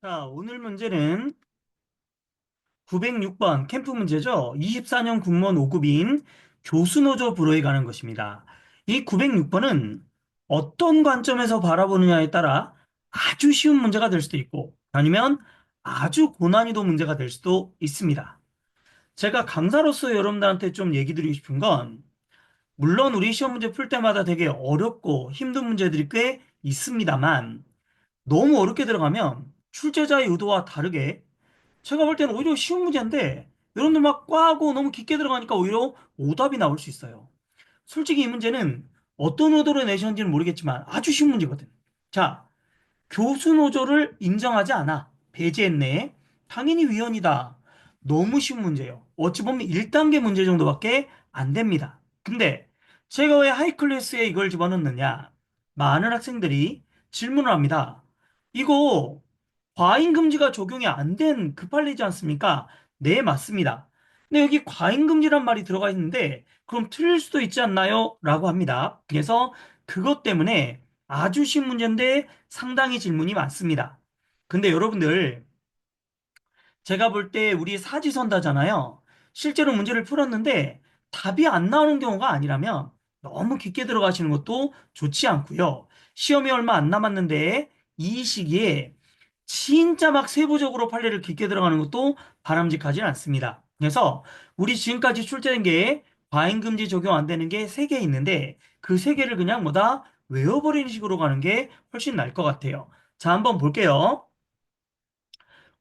자, 오늘 문제는 906번 캠프 문제죠. 24년 공무원 5급인 교수노조 불허에 관한 것입니다. 이 906번은 어떤 관점에서 바라보느냐에 따라 아주 쉬운 문제가 될 수도 있고 아니면 아주 고난이도 문제가 될 수도 있습니다. 제가 강사로서 여러분들한테 좀 얘기 드리고 싶은 건 물론 우리 시험 문제 풀 때마다 되게 어렵고 힘든 문제들이 꽤 있습니다만 너무 어렵게 들어가면 출제자의 의도와 다르게 제가 볼 때는 오히려 쉬운 문제인데 여러분들 막 꽈고 너무 깊게 들어가니까 오히려 오답이 나올 수 있어요. 솔직히 이 문제는 어떤 의도로 내셨는지는 모르겠지만 아주 쉬운 문제거든. 자, 교수 노조를 인정하지 않아. 배제했네. 당연히 위헌이다. 너무 쉬운 문제예요. 어찌 보면 1단계 문제 정도밖에 안 됩니다. 근데 제가 왜 하이클래스에 이걸 집어넣느냐? 많은 학생들이 질문을 합니다. 이거 과잉 금지가 적용이 안 된 그 판례지 않습니까? 네, 맞습니다. 근데 여기 과잉 금지란 말이 들어가 있는데 그럼 틀릴 수도 있지 않나요? 라고 합니다. 그래서 그것 때문에 아주 쉬운 문제인데 상당히 질문이 많습니다. 근데 여러분들, 제가 볼 때 우리 사지선다잖아요. 실제로 문제를 풀었는데 답이 안 나오는 경우가 아니라면 너무 깊게 들어가시는 것도 좋지 않고요. 시험이 얼마 안 남았는데 이 시기에 진짜 막 세부적으로 판례를 깊게 들어가는 것도 바람직하진 않습니다. 그래서 우리 지금까지 출제된 게 과잉금지 적용 안 되는 게 세 개 있는데 그 세 개를 그냥 뭐다 외워버리는 식으로 가는 게 훨씬 나을 것 같아요. 자, 한번 볼게요.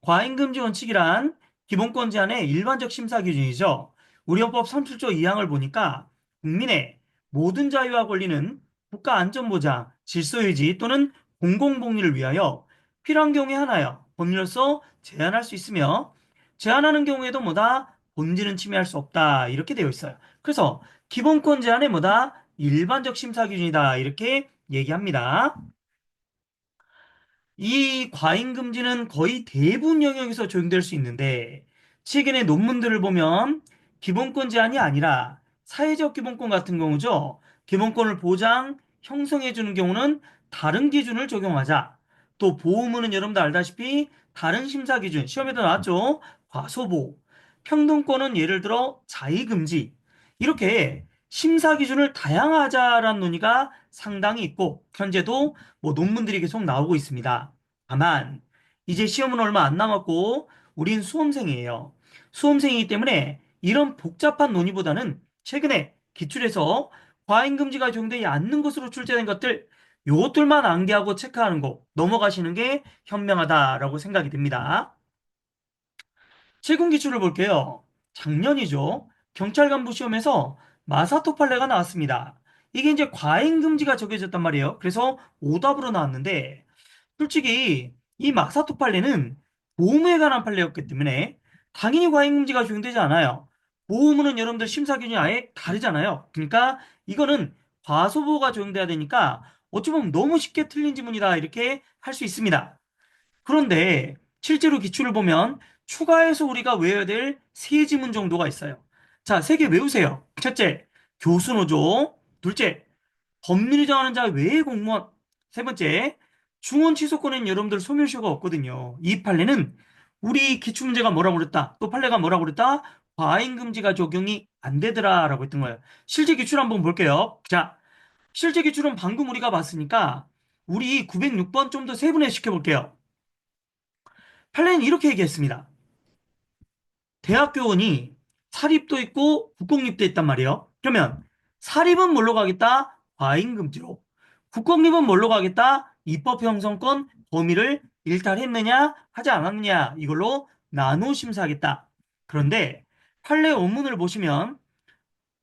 과잉금지 원칙이란 기본권 제한의 일반적 심사 기준이죠. 우리 헌법 37조 2항을 보니까 국민의 모든 자유와 권리는 국가 안전보장, 질서유지 또는 공공복리를 위하여 필요한 경우에 하나여 법률로서 제한할 수 있으며 제한하는 경우에도 뭐다 본질은 침해할 수 없다 이렇게 되어 있어요. 그래서 기본권 제한의 뭐다 일반적 심사 기준이다 이렇게 얘기합니다. 이 과잉 금지는 거의 대부분 영역에서 적용될 수 있는데 최근의 논문들을 보면 기본권 제한이 아니라 사회적 기본권 같은 경우죠. 기본권을 보장, 형성해 주는 경우는 다른 기준을 적용하자. 또 보호문은 여러분들 알다시피 다른 심사 기준, 시험에도 나왔죠. 과소보. 평등권은 예를 들어 자의금지. 이렇게 심사 기준을 다양화하자라는 논의가 상당히 있고 현재도 뭐 논문들이 계속 나오고 있습니다. 다만 이제 시험은 얼마 안 남았고 우린 수험생이에요. 수험생이기 때문에 이런 복잡한 논의보다는 최근에 기출에서 과잉금지가 적용되지 않는 것으로 출제된 것들 요것들만 암기하고 체크하는 거 넘어가시는 게 현명하다라고 생각이 듭니다. 최근 기출을 볼게요. 작년이죠. 경찰 간부 시험에서 마사토 판례가 나왔습니다. 이게 이제 과잉 금지가 적용졌단 말이에요. 그래서 오답으로 나왔는데 솔직히 이 마사토 판례는 보험에 관한 판례였기 때문에 당연히 과잉 금지가 적용되지 않아요. 보험은 여러분들 심사 기준이 아예 다르잖아요. 그러니까 이거는 과소보가 적용돼야 되니까 어찌 보면 너무 쉽게 틀린 지문이다 이렇게 할 수 있습니다. 그런데 실제로 기출을 보면 추가해서 우리가 외워야 될 세 지문 정도가 있어요. 자, 세 개 외우세요. 첫째, 교수노조. 둘째, 법률이 정하는 자 외의 공무원. 세 번째, 중원 취소권은 여러분들 소멸시효가 없거든요. 이 판례는 우리 기출문제가 뭐라고 그랬다. 또 판례가 뭐라고 그랬다. 과잉금지가 적용이 안 되더라라고 했던 거예요. 실제 기출 한번 볼게요. 자, 실제 기출은 방금 우리가 봤으니까 우리 906번 좀 더 세분화 시켜볼게요. 판례는 이렇게 얘기했습니다. 대학교원이 사립도 있고 국공립도 있단 말이에요. 그러면 사립은 뭘로 가겠다? 과잉금지로. 국공립은 뭘로 가겠다? 입법 형성권 범위를 일탈했느냐 하지 않았느냐 이걸로 나누어 심사하겠다. 그런데 판례 원문을 보시면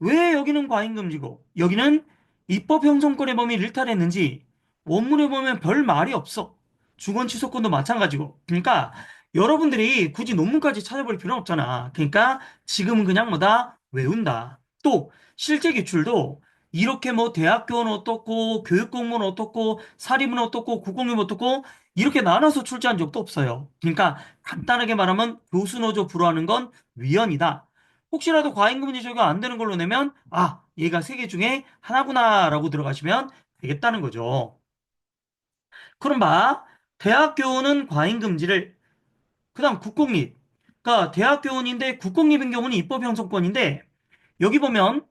왜 여기는 과잉금지고 여기는 입법 형성권의 범위를 일탈했는지 원문에 보면 별 말이 없어. 주건 취소권도 마찬가지고. 그러니까 여러분들이 굳이 논문까지 찾아볼 필요는 없잖아. 그러니까 지금은 그냥 뭐다 외운다. 또 실제 기출도 이렇게 뭐 대학교는 어떻고 교육공무원 어떻고 사립은 어떻고 국공립은 어떻고 이렇게 나눠서 출제한 적도 없어요. 그러니까 간단하게 말하면 교수노조 불허하는 건 위헌이다. 혹시라도 과잉금지 적용 안 되는 걸로 내면 아 얘가 세 개 중에 하나구나라고 들어가시면 되겠다는 거죠. 그럼 봐. 대학 교원은 과잉 금지를, 그다음 국공립. 그러니까 대학 교원인데 국공립인 경우는 입법 형성권인데 여기 보면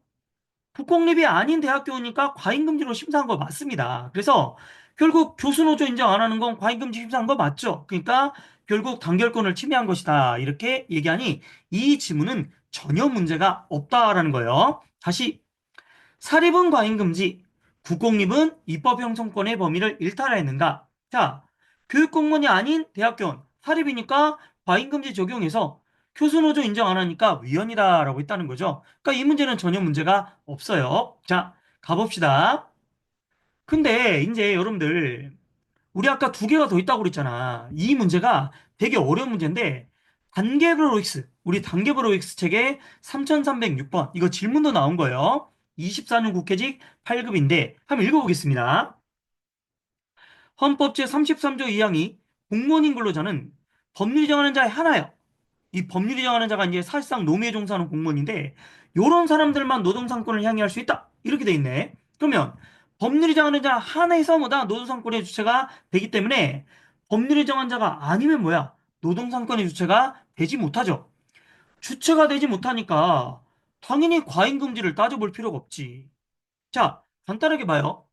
국공립이 아닌 대학 교원이니까 과잉 금지로 심사한 거 맞습니다. 그래서 결국 교수 노조 인정 안 하는 건 과잉 금지 심사한 거 맞죠? 그러니까 결국 단결권을 침해한 것이다. 이렇게 얘기하니 이 지문은 전혀 문제가 없다라는 거예요. 다시 사립은 과잉금지, 국공립은 입법 형성권의 범위를 일탈했는가? 자, 교육 공무원이 아닌 대학교원, 사립이니까 과잉금지 적용해서 교수노조 인정 안 하니까 위헌이다라고 했다는 거죠. 그러니까 이 문제는 전혀 문제가 없어요. 자, 가봅시다. 근데 이제 여러분들 우리 아까 두 개가 더 있다고 그랬잖아. 이 문제가 되게 어려운 문제인데 단계브로익스 우리 단계브로익스 책에 3306번 이거 질문도 나온 거예요. 24년 국회직 8급인데 한번 읽어보겠습니다. 헌법 제33조 2항이 공무원인 근로자는 법률이 정하는 자의 하나요. 이 법률이 정하는 자가 이제 사실상 노무에 종사하는 공무원인데 요런 사람들만 노동상권을 향유할 수 있다. 이렇게 돼 있네. 그러면 법률이 정하는 자 하나에서 뭐다 노동상권의 주체가 되기 때문에 법률이 정한 자가 아니면 뭐야 노동상권의 주체가 되지 못하죠. 주체가 되지 못하니까 당연히 과잉금지를 따져볼 필요가 없지. 자, 간단하게 봐요.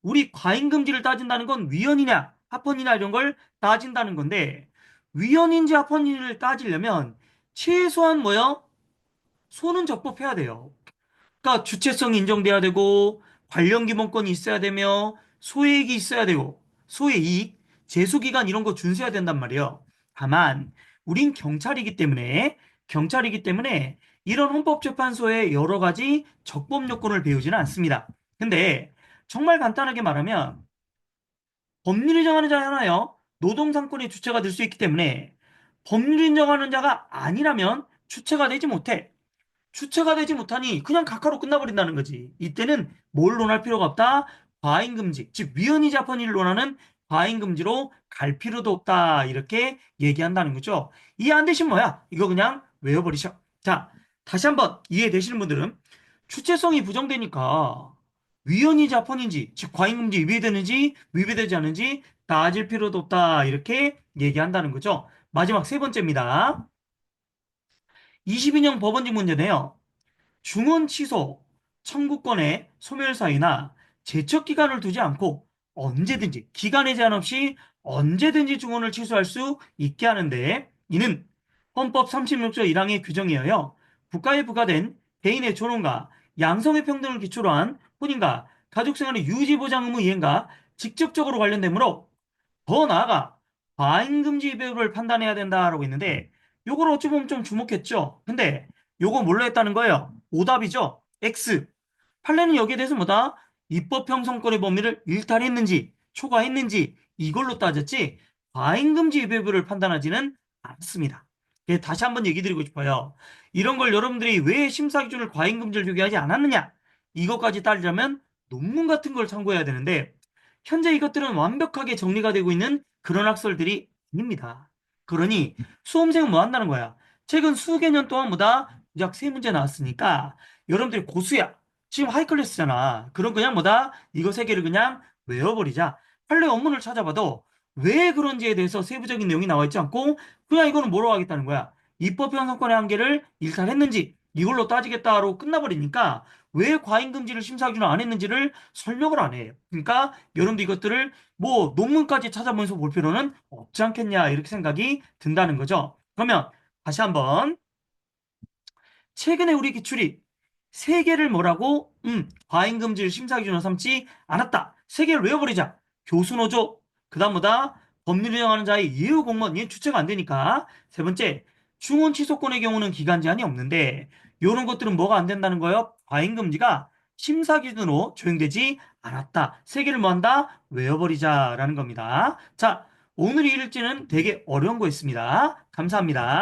우리 과잉금지를 따진다는 건 위헌이냐 합헌이냐 이런 걸 따진다는 건데 위헌인지 합헌인지를 따지려면 최소한 뭐요? 소는 적법해야 돼요. 그러니까 주체성이 인정돼야 되고 관련 기본권이 있어야 되며 소액이 있어야 되고 소의 이익, 제소기간 이런 거 준수해야 된단 말이에요. 다만 우린 경찰이기 때문에 이런 헌법재판소의 여러 가지 적법 요건을 배우지는 않습니다. 근데 정말 간단하게 말하면 법률이 정하는 자 하나요. 노동상권의 주체가 될 수 있기 때문에 법률이 인정하는 자가 아니라면 주체가 되지 못해. 주체가 되지 못하니 그냥 각하로 끝나버린다는 거지. 이때는 뭘 논할 필요가 없다. 과잉금지, 즉 위헌이자 편의를 논하는 과잉금지로 갈 필요도 없다. 이렇게 얘기한다는 거죠. 이해 안 되시면 뭐야? 이거 그냥 외워버리셔. 자, 다시 한번 이해되시는 분들은 주체성이 부정되니까 위헌이자 편인지, 즉 과잉금지 위배되는지 위배되지 않는지 따질 필요도 없다. 이렇게 얘기한다는 거죠. 마지막 세 번째입니다. 22년 법원직 문제네요. 중원 취소, 청구권의 소멸사유나 제척기간을 두지 않고 언제든지 기간에 제한 없이 언제든지 중원을 취소할 수 있게 하는데 이는 헌법 36조 1항의 규정에 의하여 국가에 부과된 개인의 존엄과 양성의 평등을 기초로 한 혼인과 가족생활의 유지보장 의무 이행과 직접적으로 관련되므로 더 나아가 과잉금지 배우를 판단해야 된다라고 했는데 요걸 어찌 보면 좀 주목했죠. 근데 요거 뭘로 했다는 거예요? 오답이죠. X. 판례는 여기에 대해서 뭐다? 입법 형성권의 범위를 일탈했는지 초과했는지 이걸로 따졌지 과잉금지 배부를 판단하지는 않습니다. 예, 다시 한번 얘기 드리고 싶어요. 이런 걸 여러분들이 왜 심사 기준을 과잉금지를 적용하지 않았느냐? 이것까지 따지려면 논문 같은 걸 참고해야 되는데 현재 이것들은 완벽하게 정리가 되고 있는 그런 학설들이 아닙니다. 그러니 수험생은 뭐 한다는 거야? 최근 수개 년 동안 뭐다? 약 세 문제 나왔으니까 여러분들이 고수야. 지금 하이클래스잖아. 그럼 그냥 뭐다? 이거 세 개를 그냥 외워버리자. 판례 원문을 찾아봐도 왜 그런지에 대해서 세부적인 내용이 나와 있지 않고 그냥 이거는 뭐라고 하겠다는 거야? 입법 형성권의 한계를 일탈했는지 이걸로 따지겠다로 끝나버리니까 왜 과잉금지를 심사 기준을 안 했는지를 설명을 안 해요. 그러니까 여러분도 이것들을 뭐 논문까지 찾아보면서 볼 필요는 없지 않겠냐 이렇게 생각이 든다는 거죠. 그러면 다시 한번 최근에 우리 기출이 세 개를 뭐라고? 과잉금지를 심사 기준으로 삼지 않았다. 세 개를 외워버리자. 교수노조, 그다음 뭐다? 법률을 정하는 자의 예우 공무원, 얘 주체가 안 되니까. 세 번째, 중원 취소권의 경우는 기간 제한이 없는데 이런 것들은 뭐가 안 된다는 거예요? 과잉금지가 심사 기준으로 적용되지 않았다. 세 개를 뭐 한다? 외워버리자라는 겁니다. 자, 오늘 이 일지는 되게 어려운 거였습니다. 감사합니다.